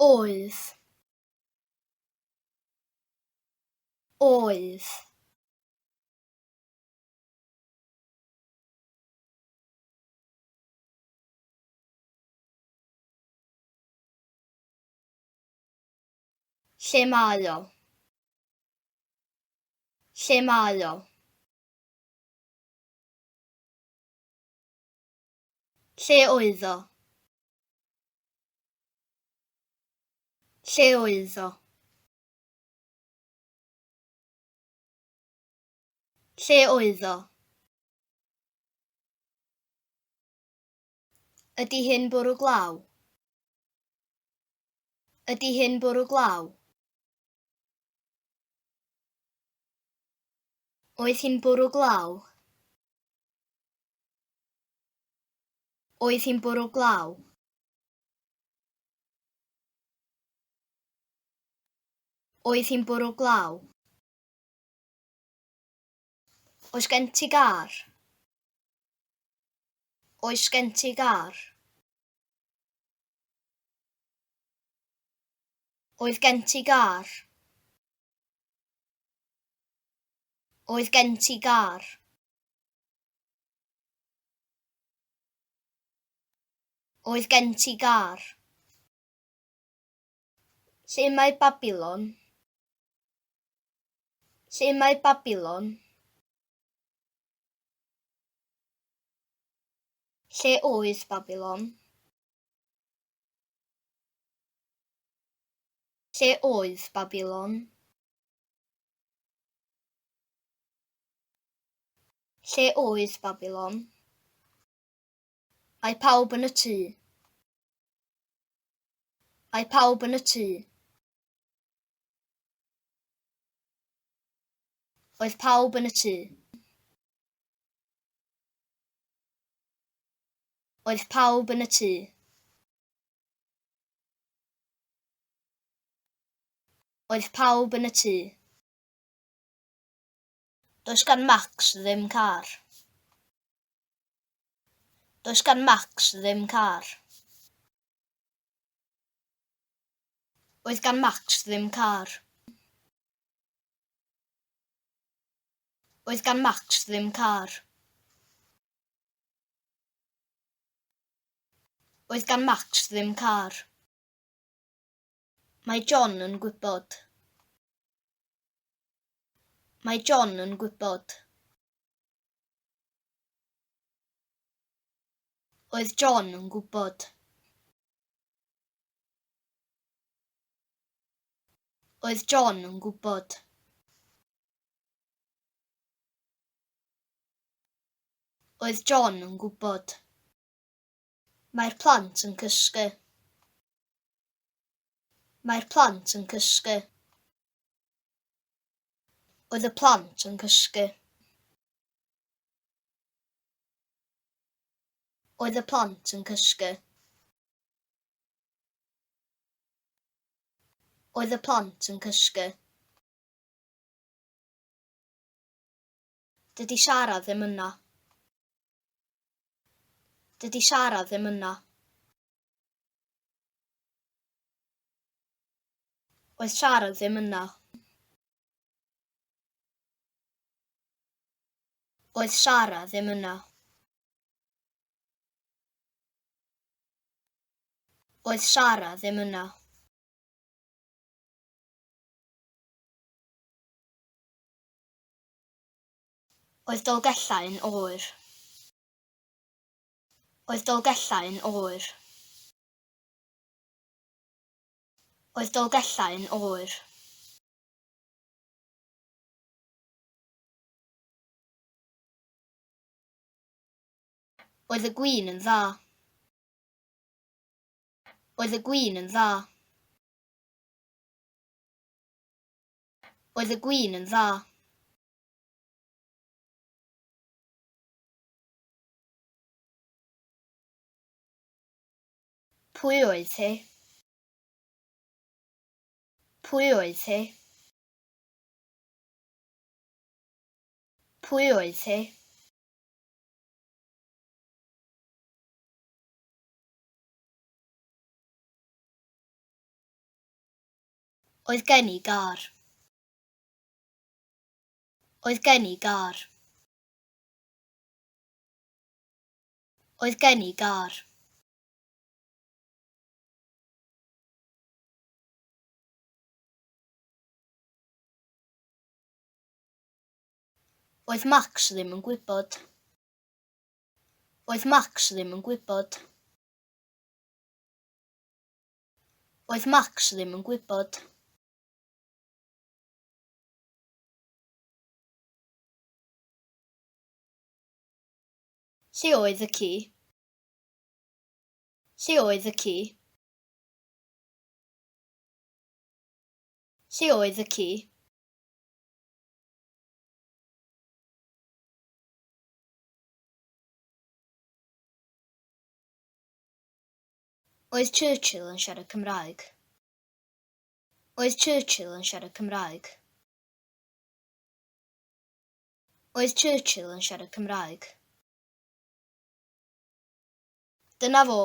Oedd. Oedd. Lle mae o? Lle mae o? Lle oedd o? Lle oedd o? Lle oedd o? Ydy hyn bwrw glaw? Ydy hyn bwrw glaw? Oedd hi'n bwrw glaw? Oedd hi'n bwrw glaw? Oedd hi'n bwrw glaw? Oes gen ti gar? Oes gen ti gar? Oedd gen ti gar? Oedd gen ti gar? Oedd gen ti gar? Lle mae Babilon? Lle mae Babilon? Lle oedd Babilon? Lle oedd Babilon? Lle oedd Babilon? Mae pawb yn y tŷ. Mae pawb yn y tŷ. Oedd pawb yn y tŷ. Oedd pawb yn y tŷ. Oedd pawb yn y tŷ. Does gan Max ddim car. Does gan Max ddim car. Oedd gan Max ddim car. Oedd gan Max ddim car. Oedd gan Max ddim car. Mae John yn gwybod. Mae John yn gwybod. Oedd John yn gwybod. Oedd John yn gwybod. Oedd John yn gwybod. Mae'r plant yn cysgu. Mae'r plant yn cysgu. Oedd y plant yn cysgu. Oedd y plant yn cysgu. Oedd y plant yn cysgu. Dydy siarad ddim yna. Dydy siarad ddim yna. Oedd siarad ddim yna. Oedd siarad ddim yna. Oedd siarad ddim yna. Oedd Dolgellau yn oer. Oedd Dolgellau yn oer. Oedd Dolgellau yn oer. Oedd y gwin yn dda. Oedd y gwin yn dda. Oedd y gwin yn dda. Pwy oedd hi? Pwy oedd hi? Pwy oedd hi? Oedd gen i gar. Oedd gen i gar. Oedd gen i gar. Oedd Max ddim yn gwybod. Oedd Max ddim yn gwybod. Oedd Max ddim yn gwybod. Lle oedd y ci? Lle oedd y ci? Lle oedd y ci? Oedd Churchill yn siarad Cymraeg. Oedd Churchill yn siarad Cymraeg. Oedd Churchill yn siarad Cymraeg. Dyna fo.